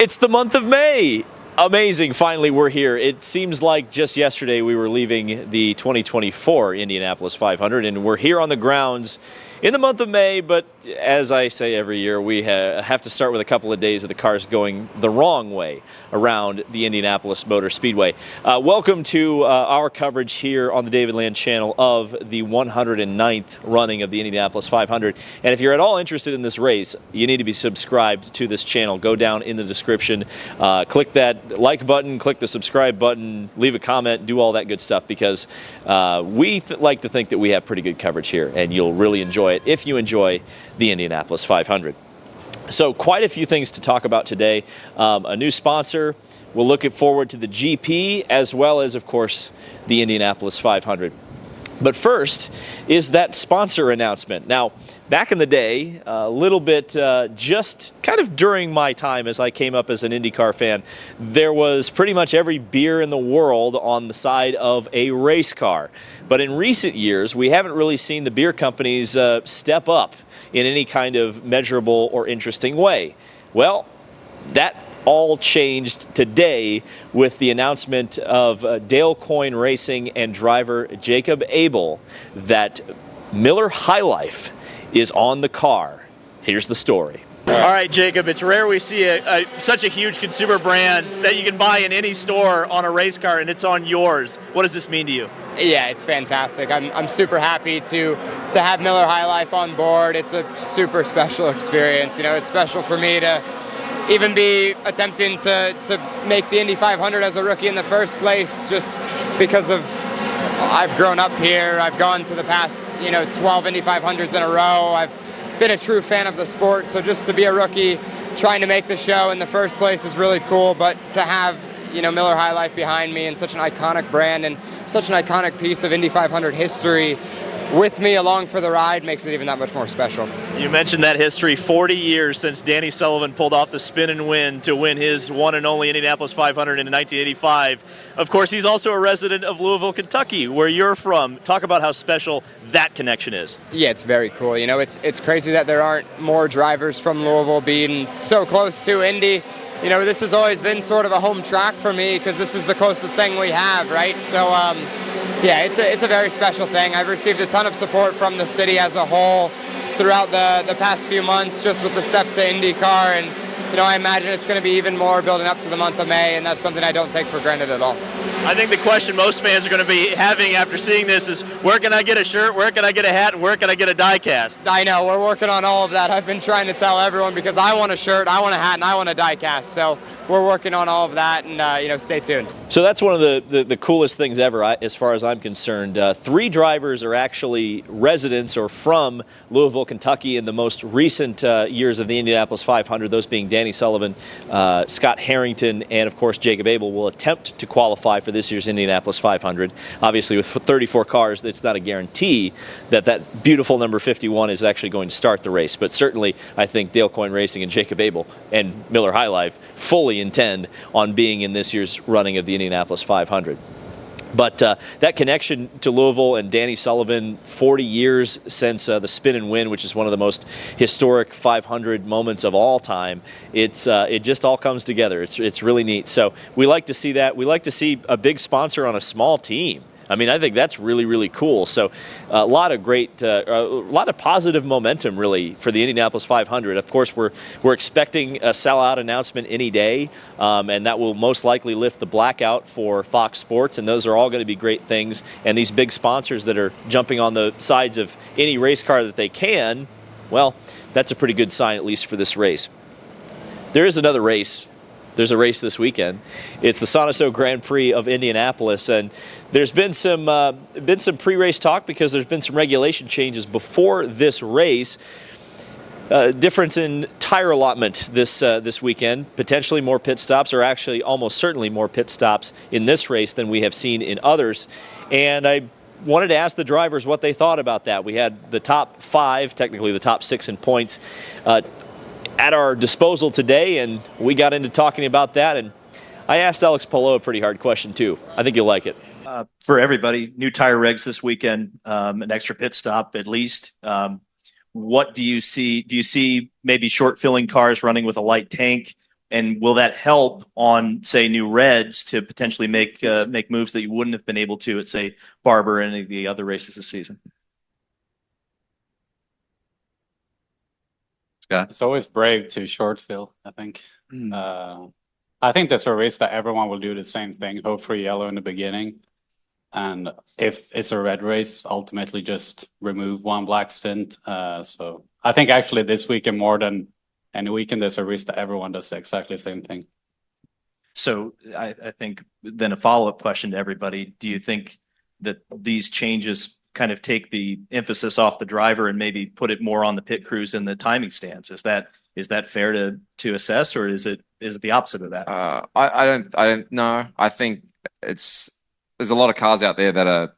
It's the month of May. Amazing. Finally, we're here. It seems like just yesterday we were leaving the 2024 Indianapolis 500, and we're here on the grounds in the month of May. But as I say every year, we have to start with a couple of days of the cars going the wrong way around the Indianapolis Motor Speedway. Welcome to our coverage here on the David Land channel of the 109th running of the Indianapolis 500. And if you're at all interested in this race, you need to be subscribed to this channel. Go down in the description, click that like button, click the subscribe button, leave a comment, do all that good stuff, because we like to think that we have pretty good coverage here, and you'll really enjoy it if you enjoy the Indianapolis 500. So quite a few things to talk about today. A new sponsor. We'll look forward to the GP, as well as, of course, the Indianapolis 500. But first is that sponsor announcement. Now, back in the day, a little bit just kind of during my time as I came up as an IndyCar fan, there was pretty much every beer in the world on the side of a race car. But in recent years, we haven't really seen the beer companies step up in any kind of measurable or interesting way. Well, that all changed today with the announcement of Dale Coyne Racing and driver Jacob Abel that Miller High Life is on the car. Here's the story. All right, Jacob, it's rare we see such a huge consumer brand that you can buy in any store on a race car, and it's on yours. What does this mean to you? Yeah, it's fantastic. I'm super happy to have Miller High Life on board. It's a super special experience. You know, it's special for me to even be attempting to make the Indy 500 as a rookie in the first place, just because of I've grown up here. I've gone to the past 12 Indy 500s in a row. I've been a true fan of the sport, so just to be a rookie trying to make the show in the first place is really cool. But to have Miller High Life behind me, and such an iconic brand and such an iconic piece of Indy 500 history with me along for the ride makes it even that much more special. You mentioned that history, 40 years since Danny Sullivan pulled off the spin and win to win his one and only Indianapolis 500 in 1985. Of course, he's also a resident of Louisville, Kentucky, where you're from. Talk about how special that connection is. Yeah, it's very cool. You know, it's crazy that there aren't more drivers from Louisville being so close to Indy. You know, this has always been sort of a home track for me because this is the closest thing we have, right? So, yeah, it's a very special thing. I've received a ton of support from the city as a whole throughout the past few months, just with the step to IndyCar, and I imagine it's going to be even more building up to the month of May, and that's something I don't take for granted at all. I think the question most fans are going to be having after seeing this is, where can I get a shirt, where can I get a hat, and where can I get a die cast? I know, we're working on all of that. I've been trying to tell everyone because I want a shirt, I want a hat, and I want a die cast. So we're working on all of that, and stay tuned. So that's one of the coolest things ever, as far as I'm concerned. 3 drivers are actually residents or from Louisville, Kentucky in the most recent years of the Indianapolis 500, those being Danny Sullivan, Scott Harrington, and of course Jacob Abel will attempt to qualify for this year's Indianapolis 500. Obviously, with 34 cars, it's not a guarantee that that beautiful number 51 is actually going to start the race. But certainly, I think Dale Coyne Racing and Jacob Abel and Miller High Life fully intend on being in this year's running of the Indianapolis 500. But that connection to Louisville and Danny Sullivan, 40 years since the spin and win, which is one of the most historic 500 moments of all time, it just all comes together. It's really neat. So we like to see that. We like to see a big sponsor on a small team. I mean, I think that's really, really cool. So a lot of great, a lot of positive momentum, really, for the Indianapolis 500. Of course, we're expecting a sellout announcement any day, and that will most likely lift the blackout for Fox Sports, and those are all going to be great things. And these big sponsors that are jumping on the sides of any race car that they can, well, that's a pretty good sign, at least for this race. There is another race. There's a race this weekend. It's the Sonoso Grand Prix of Indianapolis, and there's been some pre-race talk because there's been some regulation changes before this race. Difference in tire allotment this weekend, potentially more pit stops, or actually almost certainly more pit stops in this race than we have seen in others. And I wanted to ask the drivers what they thought about that. We had the top 5, technically the top 6 in points, at our disposal today, and we got into talking about that, and I asked Alex Polo a pretty hard question too. I think you'll like it. For everybody, new tire regs this weekend, an extra pit stop at least. What do you see? Do you see maybe short filling cars running with a light tank, And will that help on, say, new reds to potentially make moves that you wouldn't have been able to at, say, Barber and any of the other races this season? Scott? It's always brave to Shortsville, I think. I think that's a race that everyone will do the same thing, hope for yellow in the beginning. And if it's a red race, ultimately just remove one black stint. So I think actually this weekend more than any weekend, there's a risk that everyone does exactly the same thing. So I think then a follow-up question to everybody, do you think that these changes kind of take the emphasis off the driver and maybe put it more on the pit crews and the timing stance? Is that fair to assess, or is it the opposite of that? I don't know. I think there's a lot of cars out there that are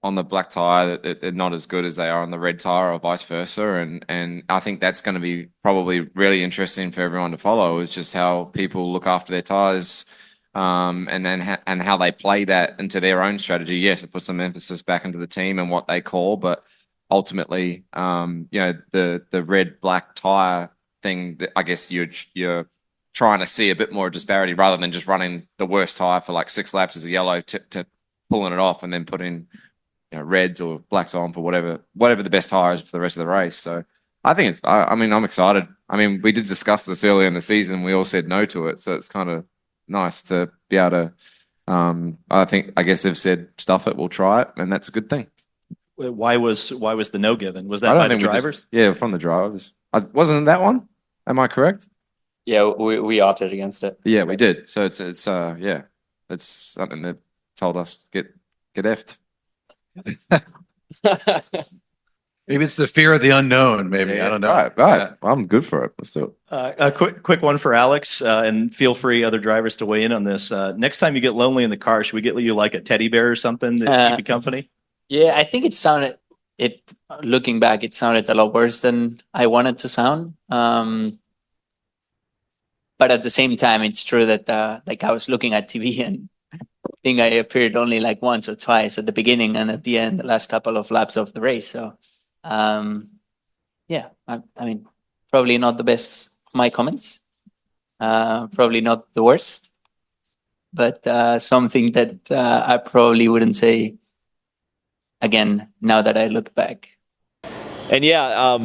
on the black tire that they're not as good as they are on the red tire, or vice versa. And I think that's going to be probably really interesting for everyone to follow, is just how people look after their tires, and how they play that into their own strategy. Yes, it puts some emphasis back into the team and what they call, but ultimately, the red black tire thing, that I guess you're trying to see a bit more disparity rather than just running the worst tire for like 6 laps as a yellow to pulling it off and then putting reds or blacks on for whatever the best tire is for the rest of the race. So I think I'm excited. I mean, we did discuss this earlier in the season. We all said no to it, so it's kind of nice to be able to. I guess they've said stuff it, we'll try it, and that's a good thing. Why was the no given? Was that by the drivers? Yeah, from the drivers. Wasn't it that one? Am I correct? Yeah, we opted against it. Yeah, we did. So it's something that told us get effed. Maybe it's the fear of the unknown. Maybe I don't know. Right. Yeah. I'm good for it. Let's do it. A quick one for Alex, and feel free other drivers to weigh in on this. Next time you get lonely in the car, should we get you like a teddy bear or something to keep you company? Yeah, I think looking back, it sounded a lot worse than I wanted to sound. But at the same time, it's true that I was looking at TV and I think I appeared only like once or twice at the beginning and at the end, the last couple of laps of the race. So, yeah, I mean, probably not the best of my comments, probably not the worst, but something that I probably wouldn't say again now that I look back. And yeah,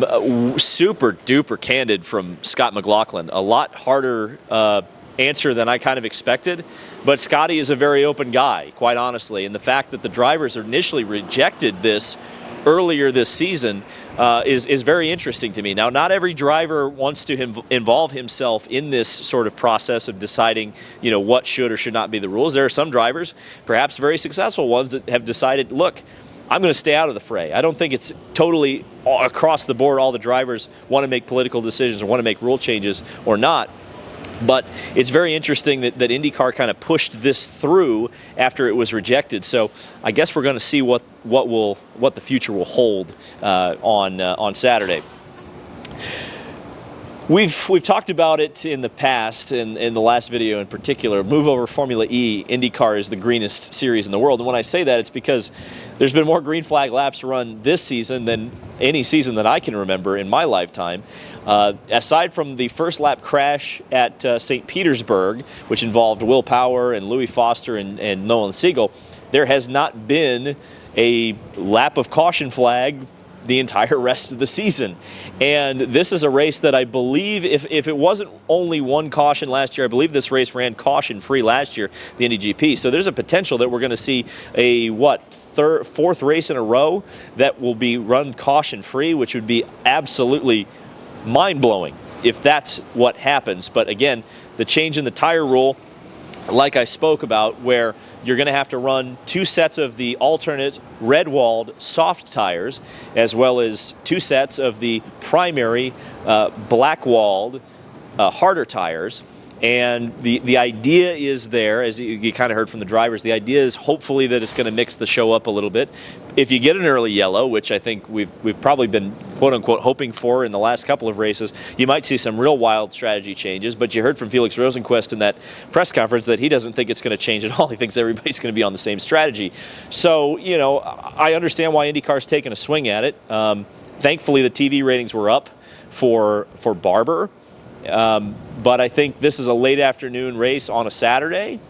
super duper candid from Scott McLaughlin. A lot harder answer than I kind of expected. But Scotty is a very open guy, quite honestly. And the fact that the drivers initially rejected this earlier this season is very interesting to me. Now, not every driver wants to involve himself in this sort of process of deciding, what should or should not be the rules. There are some drivers, perhaps very successful ones, that have decided, look, I'm going to stay out of the fray. I don't think it's totally across the board all the drivers want to make political decisions or want to make rule changes or not. But it's very interesting that IndyCar kind of pushed this through after it was rejected. So I guess we're going to see what the future will hold on Saturday. We've talked about it in the past, in the last video in particular. Move over Formula E. IndyCar is the greenest series in the world. And when I say that, it's because there's been more green flag laps run this season than any season that I can remember in my lifetime. Aside from the first lap crash at St. Petersburg, which involved Will Power and Louis Foster and Nolan Siegel, there has not been a lap of caution flag the entire rest of the season. And this is a race that I believe, if it wasn't only one caution last year, I believe this race ran caution-free last year, the Indy GP. So there's a potential that we're going to see a, fourth race in a row that will be run caution-free, which would be absolutely mind-blowing if that's what happens. But again, the change in the tire rule, like I spoke about, where you're going to have to run 2 sets of the alternate red-walled soft tires, as well as 2 sets of the primary black-walled harder tires. And the idea is there, as you kind of heard from the drivers, the idea is hopefully that it's going to mix the show up a little bit. If you get an early yellow, which I think we've probably been quote-unquote hoping for in the last couple of races, you might see some real wild strategy changes. But you heard from Felix Rosenqvist in that press conference that he doesn't think it's going to change at all. He thinks everybody's going to be on the same strategy. So, I understand why IndyCar's taking a swing at it. Thankfully, the TV ratings were up for Barber. But I think this is a late afternoon race on a Saturday.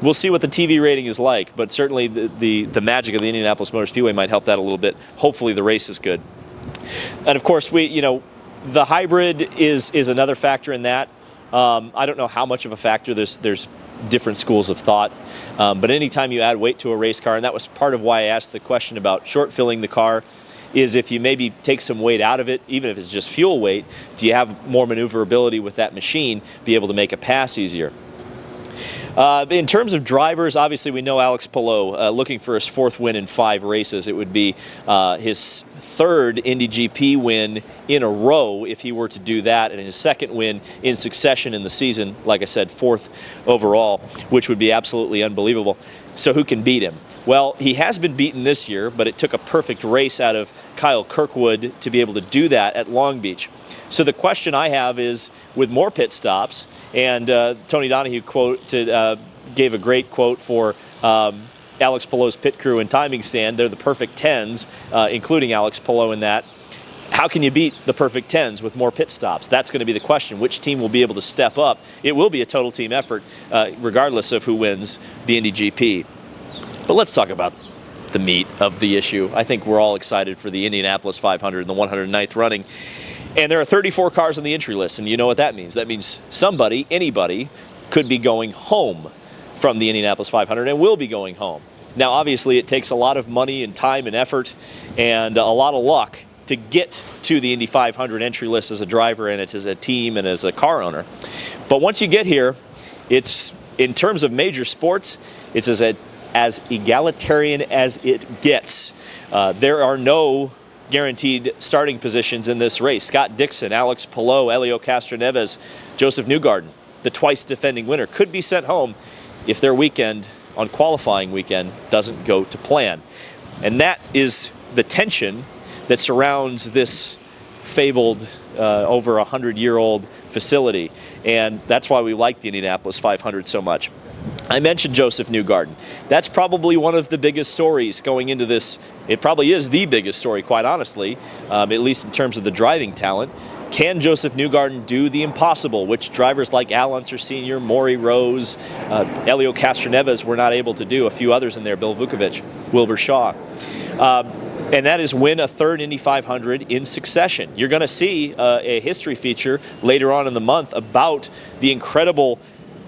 We'll see what the TV rating is like, but certainly the magic of the Indianapolis Motor Speedway might help that a little bit. Hopefully the race is good. And of course, the hybrid is another factor in that. I don't know how much of a factor. There's different schools of thought. But anytime you add weight to a race car, and that was part of why I asked the question about short filling the car, is if you maybe take some weight out of it, even if it's just fuel weight, do you have more maneuverability with that machine, be able to make a pass easier? In terms of drivers, obviously we know Alex Palou looking for his 4th win in 5 races. It would be his 3rd Indy GP win in a row if he were to do that, and his 2nd win in succession in the season, like I said, 4th overall, which would be absolutely unbelievable. So who can beat him? Well, he has been beaten this year, but it took a perfect race out of Kyle Kirkwood to be able to do that at Long Beach. So the question I have is, with more pit stops, and Tony Donahue gave a great quote for Alex Palou's pit crew and timing stand. They're the perfect 10s, including Alex Palou in that. How can you beat the perfect 10s with more pit stops? That's going to be the question. Which team will be able to step up? It will be a total team effort, regardless of who wins the Indy GP. But let's talk about the meat of the issue. I think we're all excited for the Indianapolis 500 and the 109th running. And there are 34 cars on the entry list, and you know what that means. That means somebody, anybody, could be going home from the Indianapolis 500 and will be going home. Now, obviously, it takes a lot of money and time and effort and a lot of luck to get to the Indy 500 entry list as a driver and as a team and as a car owner. But once you get here, it's, in terms of major sports, it's as egalitarian as it gets. There are no guaranteed starting positions in this race. Scott Dixon, Alex Palou, Helio Castroneves, Joseph Newgarden, the twice defending winner, could be sent home if their weekend, on qualifying weekend, doesn't go to plan. And that is the tension that surrounds this fabled over 100-year-old facility. And that's why we like the Indianapolis 500 so much. I mentioned Joseph Newgarden. That's probably one of the biggest stories going into this. It probably is the biggest story, quite honestly, at least in terms of the driving talent. Can Joseph Newgarden do the impossible, which drivers like Al Unser Sr., Maury Rose, Helio Castroneves were not able to do, a few others in there, Bill Vukovich, Wilbur Shaw. And that is win a 3rd Indy 500 in succession. You're going to see a history feature later on in the month about the incredible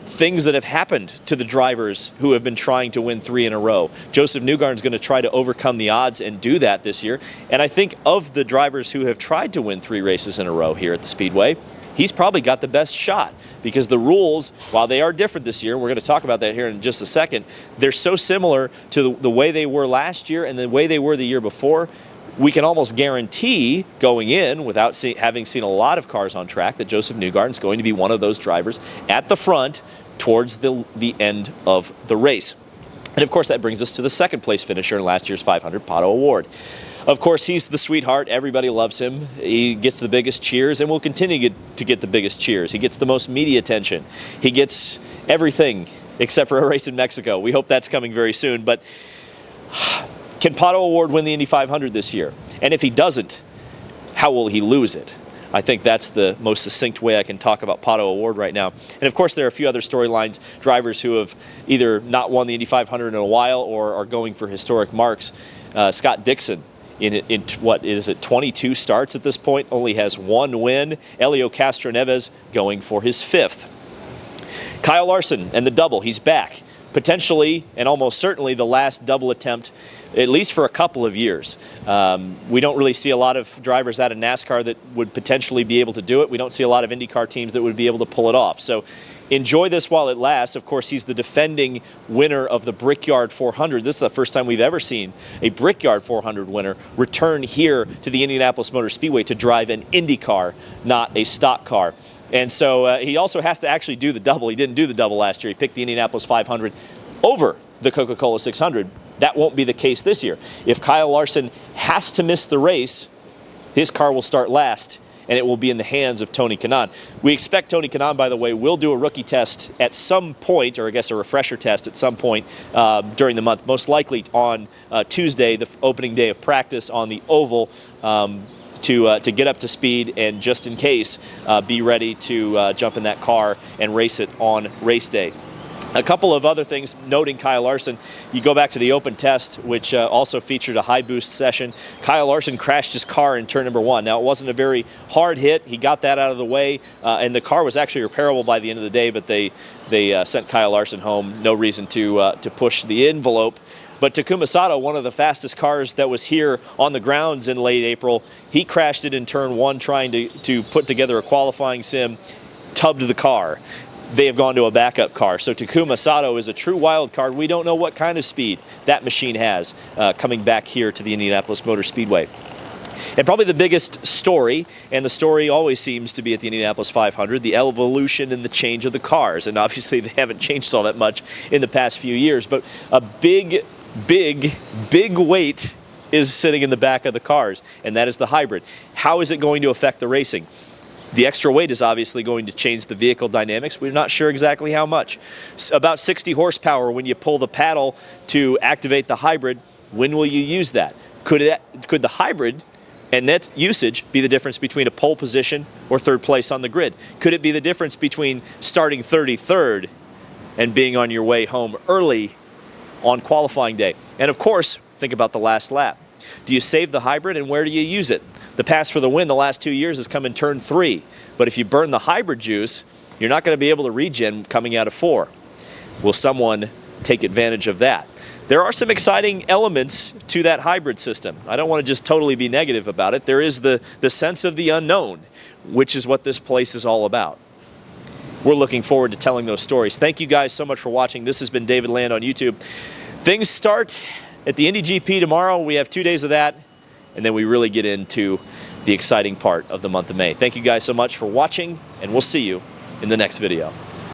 things that have happened to the drivers who have been trying to win 3 in a row. Joseph Newgarden is going to try to overcome the odds and do that this year. And I think of the drivers who have tried to win 3 races in a row here at the Speedway, he's probably got the best shot, because the rules, while they are different this year, and we're going to talk about that here in just a second, they're so similar to the way they were last year and the way they were the year before. We can almost guarantee going in, without having seen a lot of cars on track, that Joseph Newgarden is going to be one of those drivers at the front towards the end of the race. And of course, that brings us to the 2nd place finisher in last year's 500, Pato O'Ward. Of course, he's the sweetheart. Everybody loves him. He gets the biggest cheers and will continue to get the biggest cheers. He gets the most media attention. He gets everything except for a race in Mexico. We hope that's coming very soon. But can Pato O'Ward win the Indy 500 this year? And if he doesn't, how will he lose it? I think that's the most succinct way I can talk about Pato O'Ward right now. And of course, there are a few other storylines, drivers who have either not won the Indy 500 in a while or are going for historic marks. Scott Dixon, in what is it, 22 starts at this point, only has 1 win. Helio Castroneves going for his 5th. Kyle Larson and the double, he's back. Potentially and almost certainly the last double attempt, at least for a couple of years. We don't really see a lot of drivers out of NASCAR that would potentially be able to do it. We don't see a lot of IndyCar teams that would be able to pull it off. So enjoy this while it lasts. Of course, he's the defending winner of the Brickyard 400. This is the first time we've ever seen a Brickyard 400 winner return here to the Indianapolis Motor Speedway to drive an IndyCar, not a stock car. And so he also has to actually do the double. He didn't do the double last year. He picked the Indianapolis 500 over the Coca-Cola 600. That won't be the case this year. If Kyle Larson has to miss the race, his car will start last, and it will be in the hands of Tony Kanaan. We expect Tony Kanaan, by the way, will do a rookie test at some point, or I guess a refresher test at some point during the month, most likely on Tuesday, the opening day of practice on the oval. to get up to speed and just in case be ready to jump in that car and race it on race day. A couple of other things noting Kyle Larson. You go back to the open test, which also featured a high boost session. Kyle Larson crashed his car in turn number 1. Now, it wasn't a very hard hit. He got that out of the way, and the car was actually repairable by the end of the day, but they sent Kyle Larson home. No reason to push the envelope. But Takuma Sato, one of the fastest cars that was here on the grounds in late April, he crashed it in turn 1 trying to put together a qualifying sim, tubbed the car. They have gone to a backup car. So Takuma Sato is a true wild card. We don't know what kind of speed that machine has coming back here to the Indianapolis Motor Speedway. And probably the biggest story, and the story always seems to be at the Indianapolis 500, the evolution and the change of the cars. And obviously they haven't changed all that much in the past few years, but a big weight is sitting in the back of the cars, and that is the hybrid. How is it going to affect the racing? The extra weight is obviously going to change the vehicle dynamics. We're not sure exactly how much. About 60 horsepower when you pull the paddle to activate the hybrid. When will you use that? Could the hybrid and net usage be the difference between a pole position or third place on the grid? Could it be the difference between starting 33rd and being on your way home early on qualifying day? And of course, think about the last lap. Do you save the hybrid and where do you use it? The pass for the win the last 2 years has come in turn 3. But if you burn the hybrid juice, you're not going to be able to regen coming out of 4. Will someone take advantage of that? There are some exciting elements to that hybrid system. I don't want to just totally be negative about it. There is the sense of the unknown, which is what this place is all about. We're looking forward to telling those stories. Thank you guys so much for watching. This has been David Land on YouTube. Things start at the Indy GP tomorrow. We have 2 days of that. And then we really get into the exciting part of the month of May. Thank you guys so much for watching, and we'll see you in the next video.